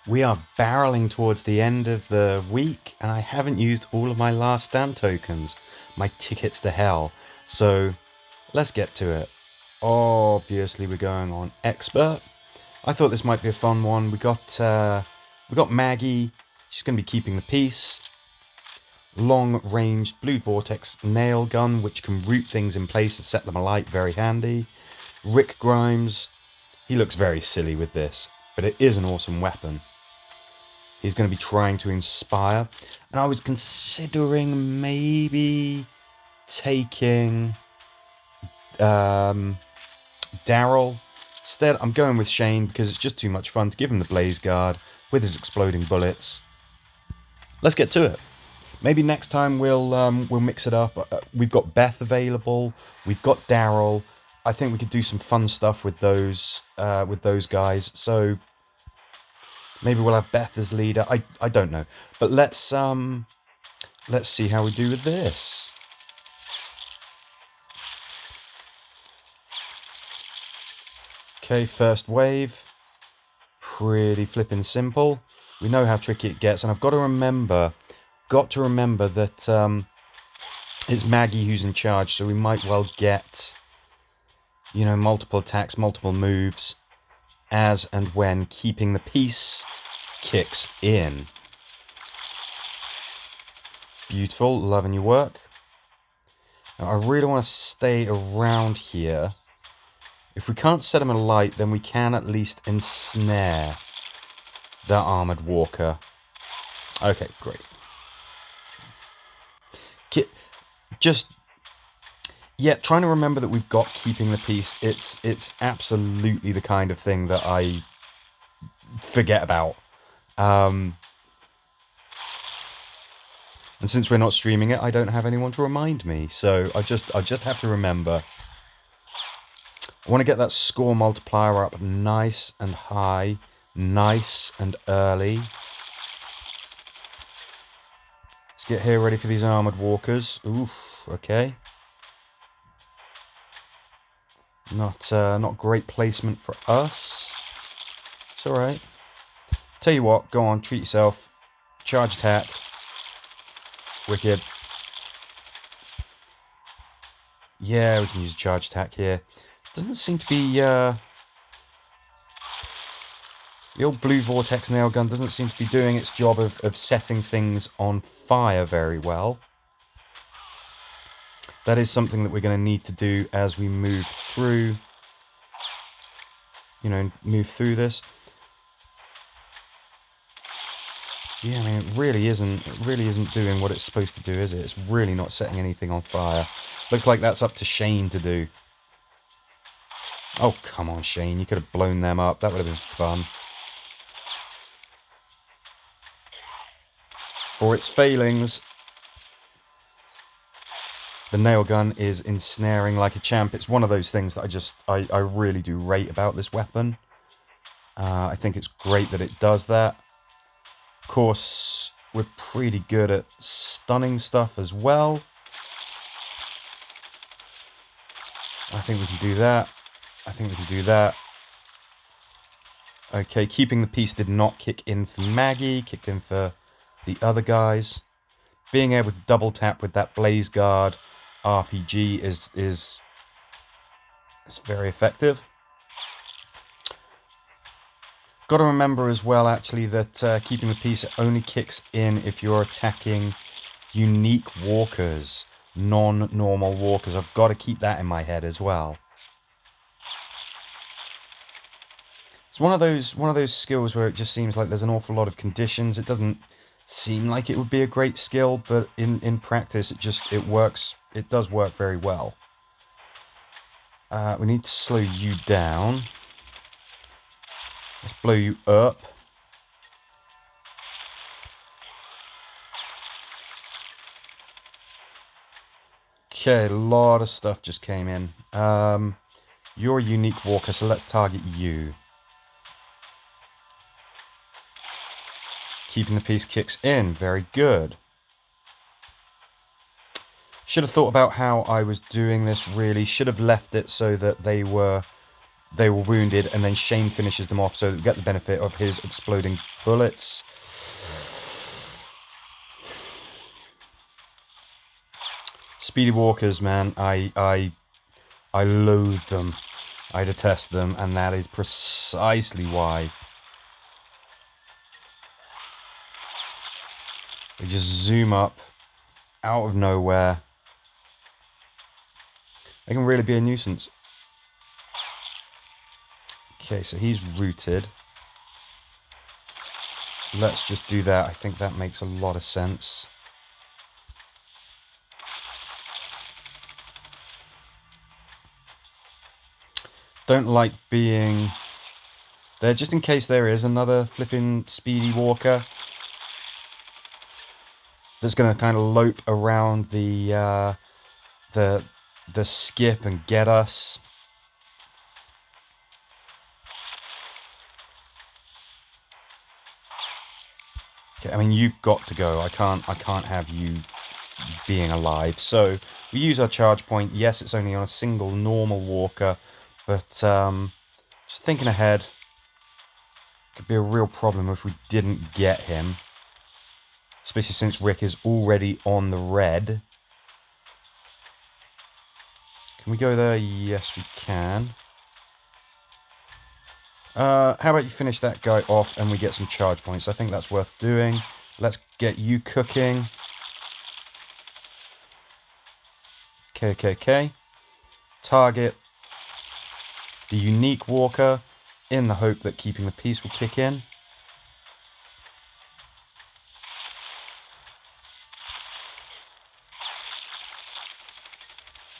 We are barreling towards the end of the week, and I haven't used all of my last stand tokens, my tickets to hell. So let's get to it. Obviously, we're going on expert. I thought this might be a fun one. We got Maggie. She's going to be keeping the peace. Long-range blue vortex nail gun, which can root things in place and set them alight. Very handy. Rick Grimes. He looks very silly with this, but it is an awesome weapon. He's going to be trying to inspire. And I was considering maybe taking Daryl. Instead, I'm going with Shane because it's just too much fun to give him the Blaze Guard with his exploding bullets. Let's get to it. Maybe next time we'll mix it up. We've got Beth available. We've got Daryl. I think we could do some fun stuff with those guys. So maybe we'll have Beth as leader. I don't know. But let's see how we do with this. Okay, first wave. Pretty flipping simple. We know how tricky it gets, and I've got to remember that it's Maggie who's in charge, so we might well get, multiple attacks, multiple moves, as and when keeping the peace kicks in. Beautiful, loving your work. Now, I really want to stay around here. If we can't set him alight, then we can at least ensnare the armored walker. Okay, great. Trying to remember that we've got keeping the peace. It's absolutely the kind of thing that I forget about. And since we're not streaming it, I don't have anyone to remind me. So I just have to remember. I want to get that score multiplier up nice and high, nice and early. Let's get here ready for these armored walkers. Oof, okay. Not great placement for us. It's alright. Tell you what, go on, treat yourself. Charge attack. Wicked. Yeah, we can use a charge attack here. Doesn't seem to be, the old blue vortex nail gun doesn't seem to be doing its job of setting things on fire very well. That is something that we're going to need to do as we move through, move through this. Yeah, I mean, it really isn't doing what it's supposed to do, is it? It's really not setting anything on fire. Looks like that's up to Shane to do. Oh, come on, Shane. You could have blown them up. That would have been fun. For its failings, the nail gun is ensnaring like a champ. It's one of those things that I really do rate about this weapon. I think it's great that it does that. Of course, we're pretty good at stunning stuff as well. I think we can do that. Okay, keeping the peace did not kick in for Maggie, kicked in for the other guys. Being able to double tap with that Blaze Guard RPG is very effective. Got to remember as well, actually, that keeping the peace only kicks in if you're attacking unique walkers, non-normal walkers. I've got to keep that in my head as well. It's one of those skills where it just seems like there's an awful lot of conditions. It doesn't seem like it would be a great skill, but in practice it works. It does work very well. We need to slow you down. Let's blow you up. Okay, a lot of stuff just came in. You're a unique walker, so let's target you. Keeping the peace kicks in. Very good. Should have thought about how I was doing this, really. Should have left it so that they were they were wounded, and then Shane finishes them off, so we get the benefit of his exploding bullets. Speedy walkers, man, I loathe them. I detest them, and that is precisely why. They just zoom up out of nowhere. They can really be a nuisance. Okay, so he's rooted. Let's just do that. I think that makes a lot of sense. Don't like being there, just in case there is another flipping speedy walker that's going to kind of lope around the skip and get us. Okay, I mean, you've got to go. I can't have you being alive. So we use our charge point. Yes, it's only on a single normal walker, but just thinking ahead, could be a real problem if we didn't get him, especially since Rick is already on the red. Can we go there? Yes, we can. How about you finish that guy off and we get some charge points? I think that's worth doing. Let's get you cooking. Okay. Target the unique walker in the hope that keeping the peace will kick in.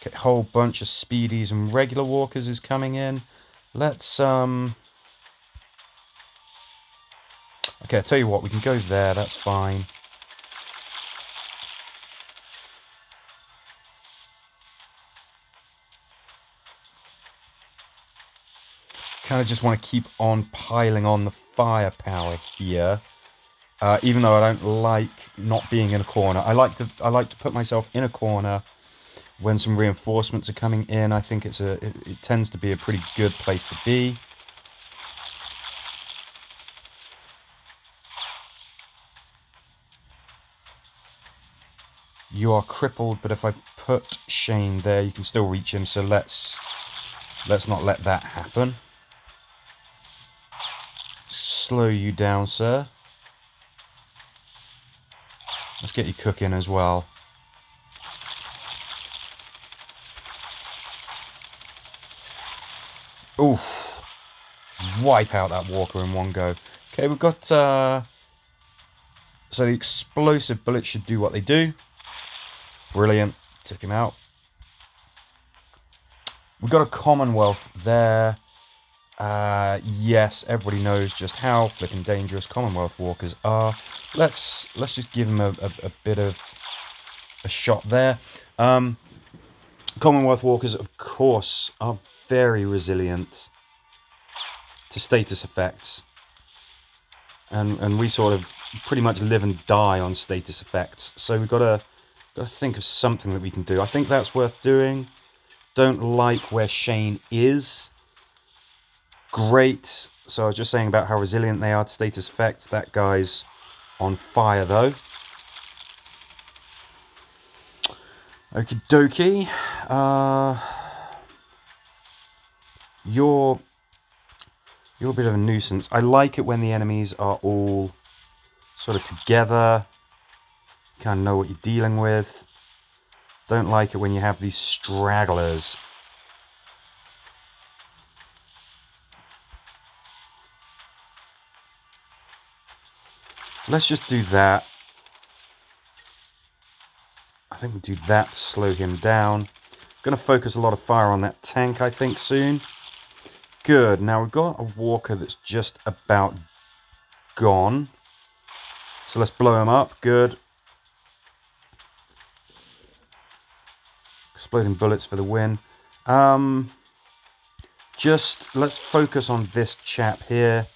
Okay, a whole bunch of speedies and regular walkers is coming in. Let's okay, I'll tell you what, we can go there, that's fine. Kind of just want to keep on piling on the firepower here, even though I don't like not being in a corner. I like to put myself in a corner when some reinforcements are coming in. I think it tends to be a pretty good place to be. You are crippled, but if I put Shane there, you can still reach him. So let's not let that happen. Slow you down, sir. Let's get you cooking as well. Oof. Wipe out that walker in one go. Okay, we've got... so the explosive bullets should do what they do. Brilliant. Took him out. We've got a Commonwealth there. Yes, everybody knows just how flipping dangerous Commonwealth walkers are. Let's just give them a bit of a shot there. Commonwealth walkers, of course, are very resilient to status effects, and we sort of pretty much live and die on status effects. So we've got to think of something that we can do. I think that's worth doing. Don't like where Shane is. Great. So I was just saying about how resilient they are to status effects. That guy's on fire though. Okie dokie. You're a bit of a nuisance. I like it when the enemies are all sort of together. Kind of know what you're dealing with. Don't like it when you have these stragglers. Let's just do that. I think we'll do that to slow him down. I'm going to focus a lot of fire on that tank, I think, soon. Good. Now we've got a walker that's just about gone. So let's blow him up. Good. Exploding bullets for the win. Just let's focus on this chap here.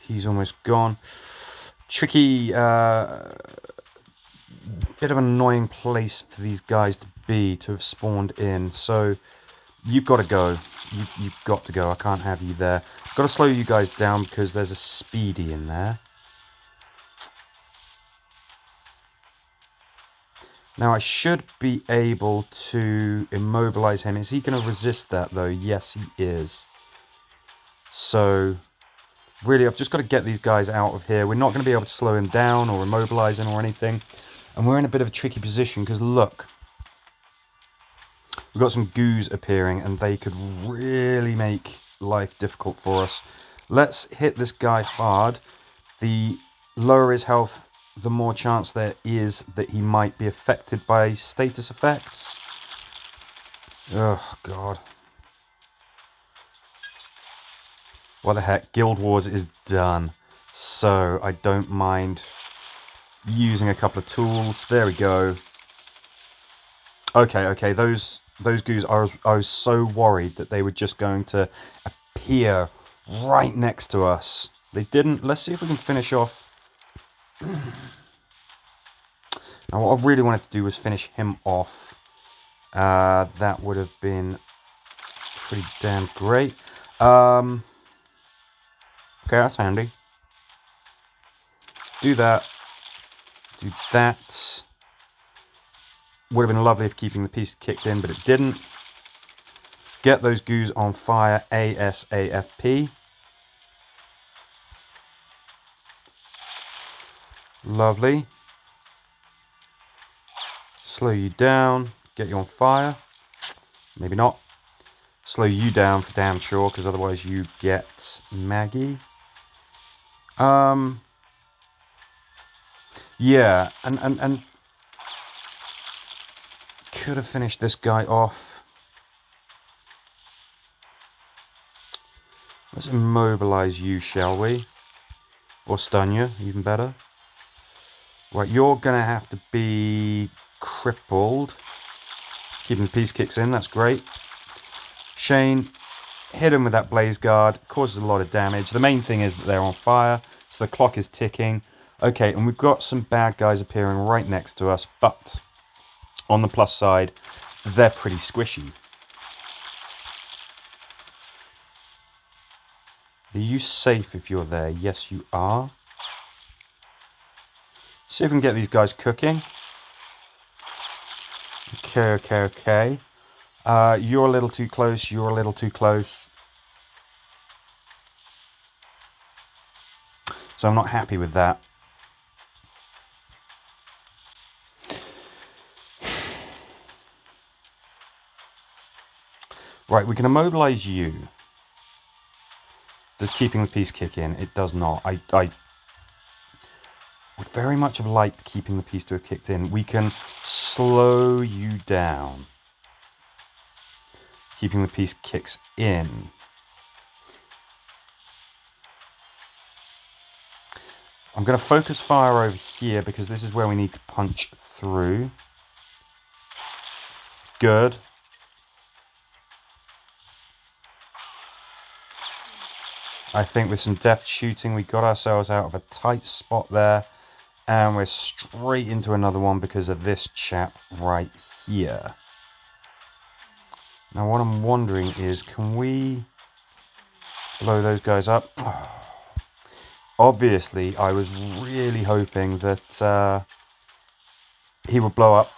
He's almost gone. Tricky, bit of an annoying place for these guys to be to have spawned in. So you've got to go. You've got to go. I can't have you there. I've got to slow you guys down because there's a speedy in there. Now I should be able to immobilize him. Is he going to resist that though? Yes, he is. So really, I've just got to get these guys out of here. We're not going to be able to slow him down or immobilize him or anything. And we're in a bit of a tricky position because look, we've got some goos appearing and they could really make life difficult for us. Let's hit this guy hard. The lower his health, the more chance there is that he might be affected by status effects. Oh, God. What the heck? Guild Wars is done. So, I don't mind using a couple of tools. There we go. Okay, those goos, I was so worried that they were just going to appear right next to us. They didn't. Let's see if we can finish off. Now, what I really wanted to do was finish him off. That would have been pretty damn great. Okay, that's handy. Do that. Do that. Would have been lovely if keeping the piece kicked in, but it didn't. Get those goos on fire ASAFP. Lovely. Slow you down. Get you on fire. Maybe not. Slow you down for damn sure, because otherwise you get Maggie. Yeah, and could have finished this guy off. Let's immobilize you, shall we? Or stun you, even better. Right, you're going to have to be crippled. Keeping the piece kicks in, that's great. Shane, hit him with that blaze guard. Causes a lot of damage. The main thing is that they're on fire, so the clock is ticking. Okay, and we've got some bad guys appearing right next to us, but on the plus side, they're pretty squishy. Are you safe if you're there? Yes, you are. See if we can get these guys cooking. Okay. You're a little too close. You're a little too close. So I'm not happy with that. Right, we can immobilize you. Does keeping the piece kick in? It does not. I would very much have liked keeping the piece to have kicked in. We can slow you down. Keeping the piece kicks in. I'm going to focus fire over here because this is where we need to punch through. Good. I think with some deft shooting, we got ourselves out of a tight spot there. And we're straight into another one because of this chap right here. Now what I'm wondering is, can we blow those guys up? Oh. Obviously, I was really hoping that he would blow up,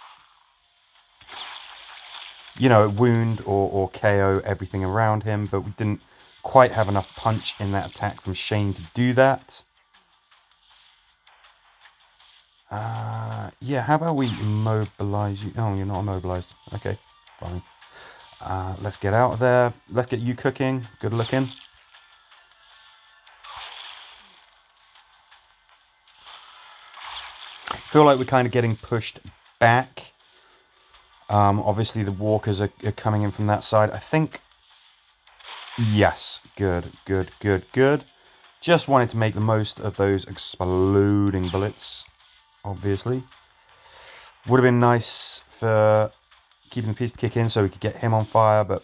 you know, wound or KO everything around him, but we didn't quite have enough punch in that attack from Shane to do that. Yeah, how about we immobilize you? Oh, you're not immobilized. Okay, fine. Let's get out of there. Let's get you cooking. Good looking. Feel like we're kind of getting pushed back. Obviously the walkers are coming in from that side. I think... Yes, good. Just wanted to make the most of those exploding bullets, obviously. Would have been nice for keeping the piece to kick in so we could get him on fire, but...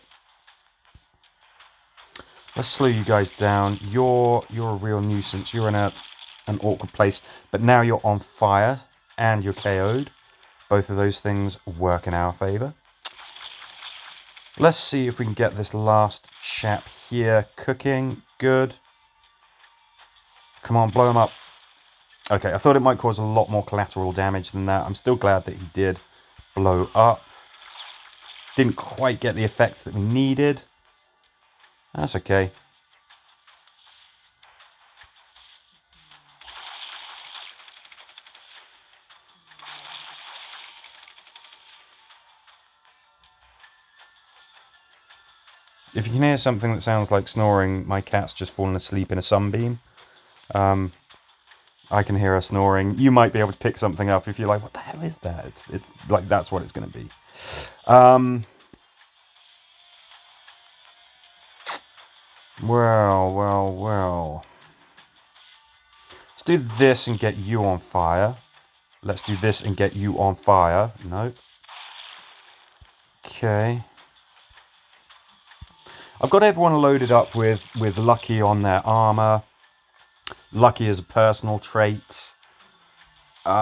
Let's slow you guys down. You're a real nuisance. You're in an awkward place, but now you're on fire and you're KO'd. Both of those things work in our favour. Let's see if we can get this last chap here cooking. Good. Come on, blow him up. Okay, I thought it might cause a lot more collateral damage than that. I'm still glad that he did blow up. Didn't quite get the effects that we needed. That's okay. If you can hear something that sounds like snoring, my cat's just fallen asleep in a sunbeam. I can hear her snoring. You might be able to pick something up if you're like, what the hell is that? It's like, that's what it's going to be. Well. Let's do this and get you on fire. Let's do this and get you on fire. Nope. Okay. I've got everyone loaded up with Lucky on their armor. Lucky as a personal trait. There's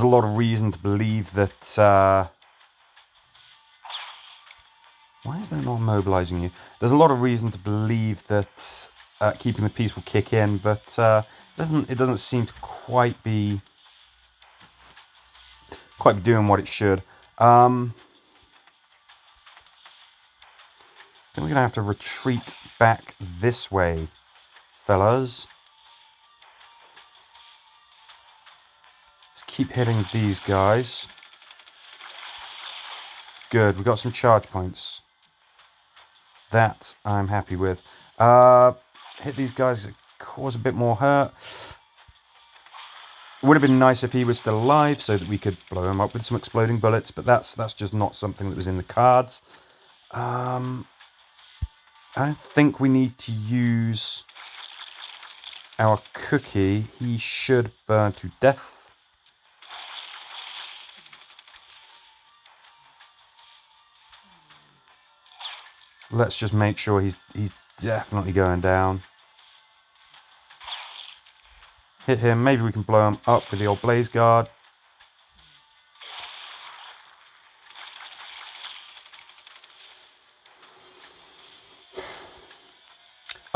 a lot of reason to believe that... why is that not mobilizing you? There's a lot of reason to believe that keeping the peace will kick in, but it doesn't seem to quite be doing what it should. I think we're going to have to retreat back this way, fellas. Let's keep hitting these guys. Good, we got some charge points. That I'm happy with. Hit these guys, cause a bit more hurt. It would have been nice if he was still alive so that we could blow him up with some exploding bullets, but that's just not something that was in the cards. I don't think we need to use our cookie. He should burn to death. Let's just make sure he's definitely going down. Hit him. Maybe we can blow him up with the old blaze guard.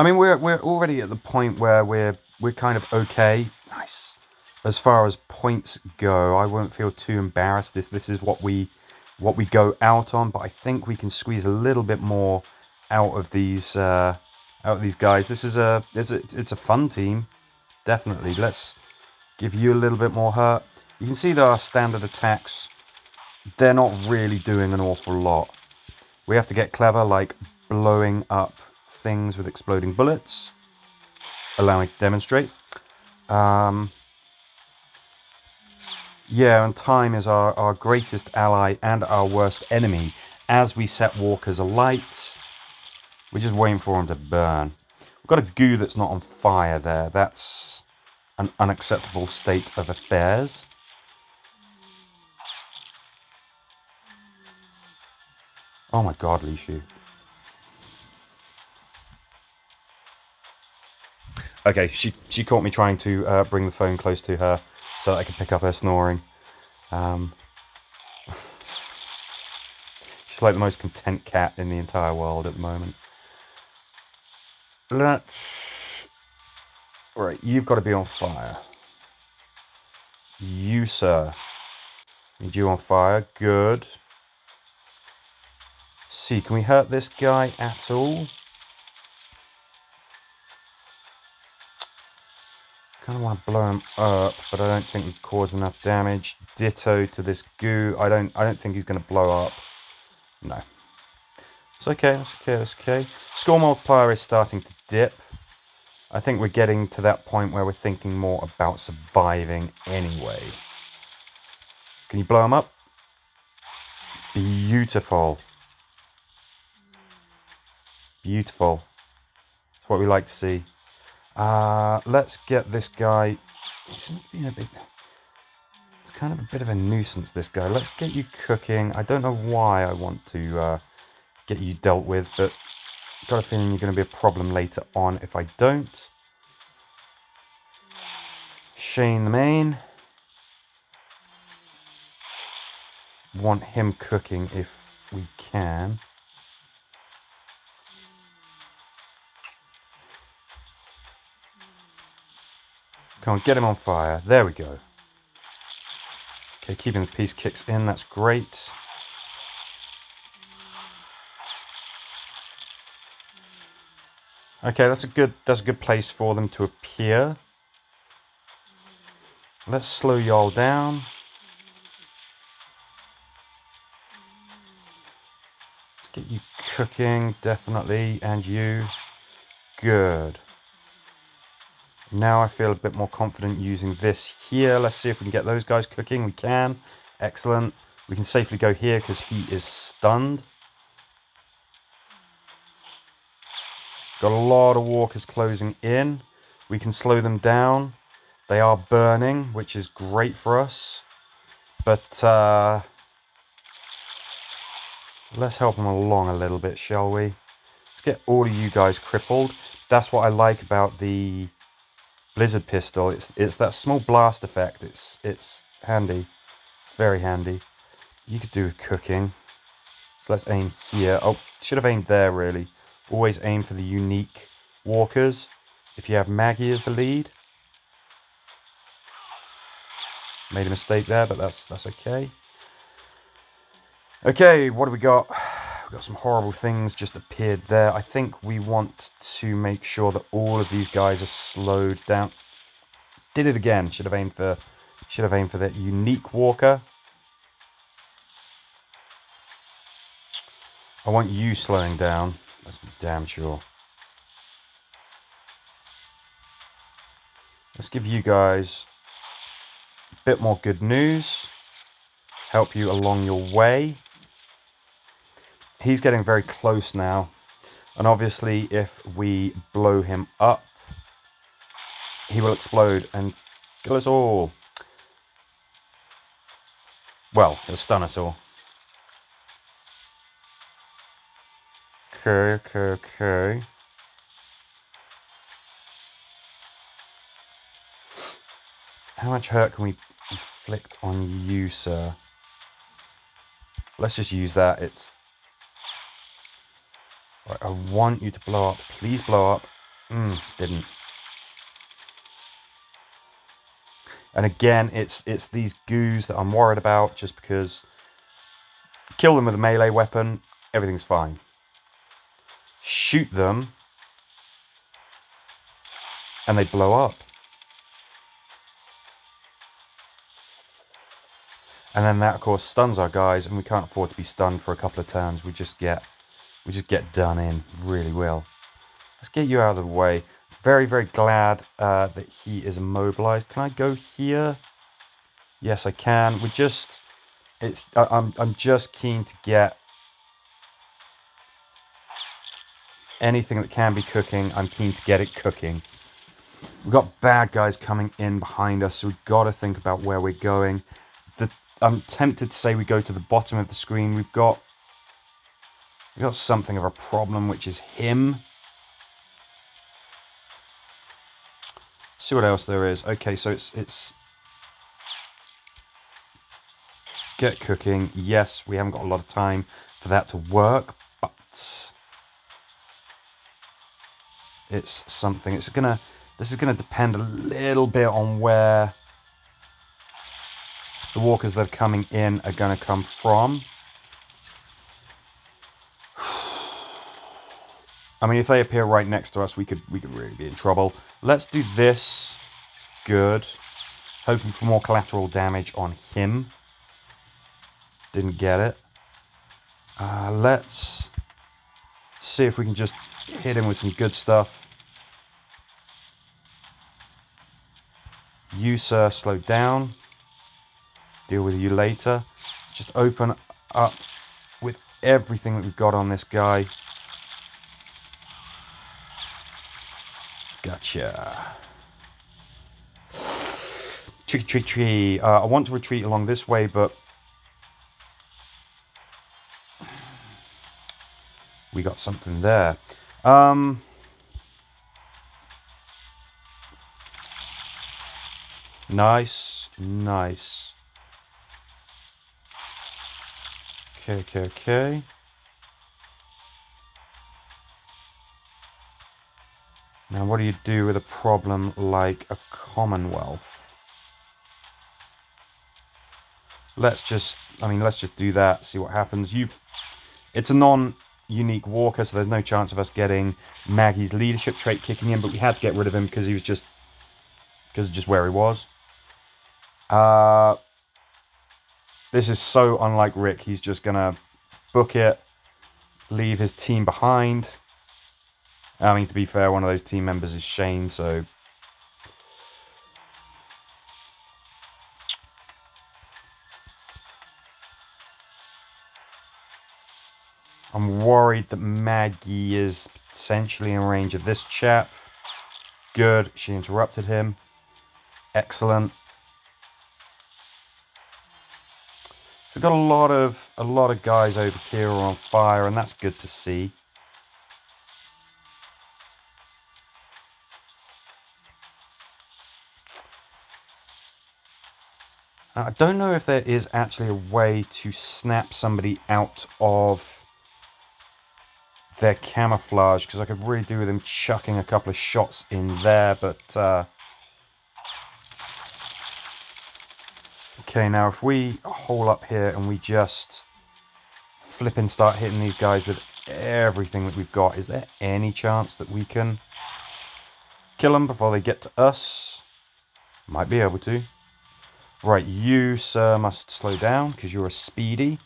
I mean, we're already at the point where we're kind of okay. Nice. As far as points go, I won't feel too embarrassed if this is what we go out on. But I think we can squeeze a little bit more out of these guys. It's a fun team, definitely. Let's give you a little bit more hurt. You can see that our standard attacks, they're not really doing an awful lot. We have to get clever, like blowing up things with exploding bullets. Allow me to demonstrate. Yeah, and time is our greatest ally and our worst enemy. As we set walkers alight, we're just waiting for them to burn. We've got a goo that's not on fire there. That's an unacceptable state of affairs. Oh my god, Lishu. Okay, she caught me trying to bring the phone close to her so that I could pick up her snoring. She's like the most content cat in the entire world at the moment. Right, you've got to be on fire. You, sir. Need you on fire. Good. See, can we hurt this guy at all? Kind of want to blow him up, but I don't think we've caused enough damage. Ditto to this goo. I don't think he's going to blow up. No. It's okay, that's okay, that's okay. Score multiplier is starting to dip. I think we're getting to that point where we're thinking more about surviving anyway. Can you blow him up? Beautiful. Beautiful. That's what we like to see. Let's get this guy. He seems to be a bit... It's kind of a bit of a nuisance, this guy. Let's get you cooking. I don't know why I want to get you dealt with, but I've got a feeling you're going to be a problem later on if I don't. Shane the main. want him cooking if we can. Come on, get him on fire. There we go. Okay, keeping the peace kicks in. That's great. Okay, that's a good place for them to appear. Let's slow y'all down. Let's get you cooking, definitely, and you. Good. Now I feel a bit more confident using this here. Let's see if we can get those guys cooking. We can. Excellent. We can safely go here because he is stunned. Got a lot of walkers closing in. We can slow them down. They are burning, which is great for us. But let's help them along a little bit, shall we? Let's get all of you guys crippled. That's what I like about the Blizzard pistol. It's that small blast effect. It's handy. It's very handy. You could do with cooking. So let's aim here. Oh, should have aimed there, really. Always aim for the unique walkers. If you have Maggie as the lead. Made a mistake there, but that's okay. Okay, what do we got? We've got some horrible things just appeared there. I think we want to make sure that all of these guys are slowed down. Did it again. Should have aimed for that unique walker. I want you slowing down. That's for damn sure. Let's give you guys a bit more good news. Help you along your way. He's getting very close now. And obviously, if we blow him up, he will explode and kill us all. Well, he'll stun us all. Okay. How much hurt can we inflict on you, sir? Let's just use that. Right, I want you to blow up. Please blow up. Didn't. And again, it's these goos that I'm worried about, just because kill them with a melee weapon, everything's fine. Shoot them, and they blow up. And then that, of course, stuns our guys, and we can't afford to be stunned for a couple of turns. We just get done in really well. Let's get you out of the way. Very, very glad that he is immobilized. Can I go here? Yes, I can. I'm just keen to get anything that can be cooking. I'm keen to get it cooking. We've got bad guys coming in behind us, so we've got to think about where we're going. I'm tempted to say we go to the bottom of the screen. We've got something of a problem, which is him. See what else there is. Okay, so it's get cooking. Yes, we haven't got a lot of time for that to work, but it's something. This is gonna depend a little bit on where the walkers that are coming in are gonna come from. I mean, if they appear right next to us, we could really be in trouble. Let's do this. Good. Hoping for more collateral damage on him. Didn't get it. Let's see if we can just hit him with some good stuff. You, sir, slow down. Deal with you later. Let's just open up with everything that we've got on this guy. Gotcha. Tricky. I want to retreat along this way, but we got something there. Nice. Okay. Now, what do you do with a problem like a Commonwealth? Let's just do that, see what happens. It's a non-unique walker, so there's no chance of us getting Maggie's leadership trait kicking in, but we had to get rid of him because of just where he was. This is so unlike Rick. He's just gonna book it, leave his team behind. I mean, to be fair, one of those team members is Shane, so... I'm worried that Maggie is potentially in range of this chap. Good, she interrupted him. Excellent. We've got a lot of guys over here who are on fire, and that's good to see. I don't know if there is actually a way to snap somebody out of their camouflage, because I could really do with him chucking a couple of shots in there, but okay, now if we hole up here and we just flip and start hitting these guys with everything that we've got, is there any chance that we can kill them before they get to us? Might be able to. Right, you, sir, must slow down because you're a speedy.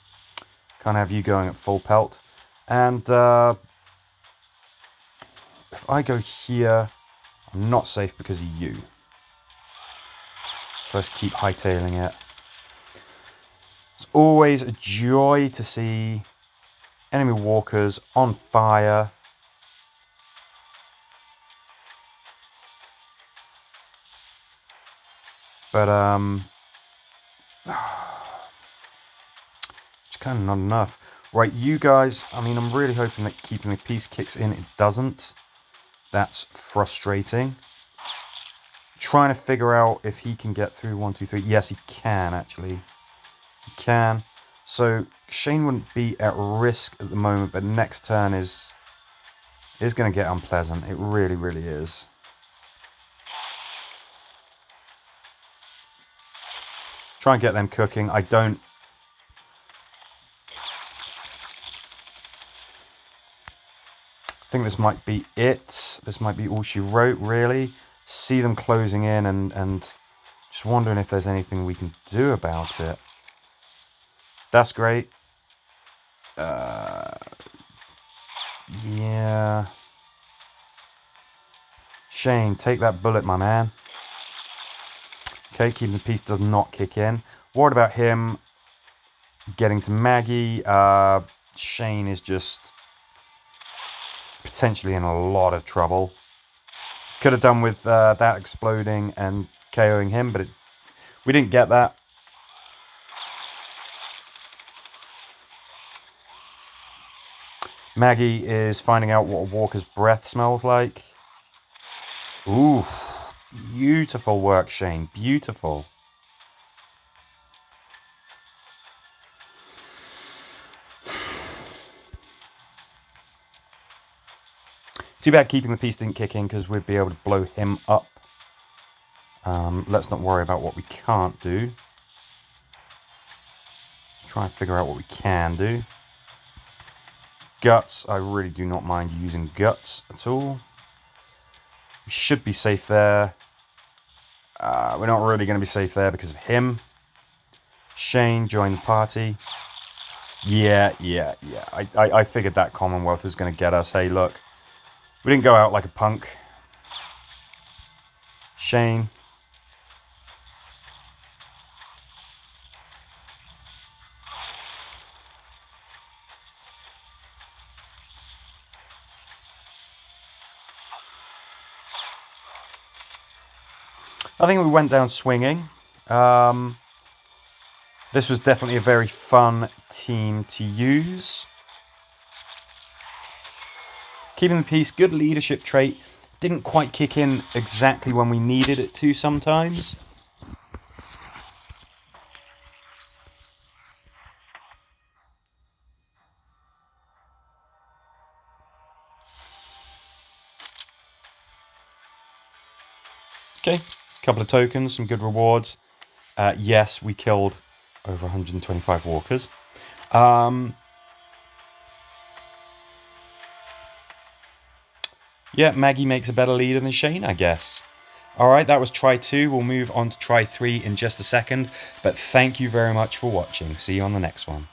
Can't have you going at full pelt. And if I go here, I'm not safe because of you. So let's keep hightailing it. It's always a joy to see enemy walkers on fire. But it's kind of not enough. Right, you guys, I mean, I'm really hoping that keeping the peace kicks in. It doesn't. That's frustrating. Trying to figure out if he can get through 1, 2, 3. Yes, he can, actually. He can. So Shane wouldn't be at risk at the moment, but next turn is going to get unpleasant. It really, really is. Try and get them cooking. I think this might be it. This might be all she wrote, really. See them closing in and just wondering if there's anything we can do about it. That's great. Yeah. Shane, take that bullet, my man. Okay, keeping the peace does not kick in. Worried about him getting to Maggie. Shane is just potentially in a lot of trouble. Could have done with that exploding and KOing him, but we didn't get that. Maggie is finding out what a walker's breath smells like. Ooh, beautiful work, Shane. Beautiful. Too bad keeping the peace didn't kick in because we'd be able to blow him up. Let's not worry about what we can't do. Let's try and figure out what we can do. Guts, I really do not mind using guts at all. We should be safe there. We're not really going to be safe there because of him. Shane, join the party. Yeah. I figured that Commonwealth was going to get us. Hey, look. We didn't go out like a punk. Shane. I think we went down swinging. This was definitely a very fun team to use. Keeping the peace, good leadership trait. Didn't quite kick in exactly when we needed it to sometimes. Okay, couple of tokens, some good rewards. Yes, we killed over 125 walkers. Yeah, Maggie makes a better leader than Shane, I guess. Alright, that was try 2. We'll move on to try 3 in just a second. But thank you very much for watching. See you on the next one.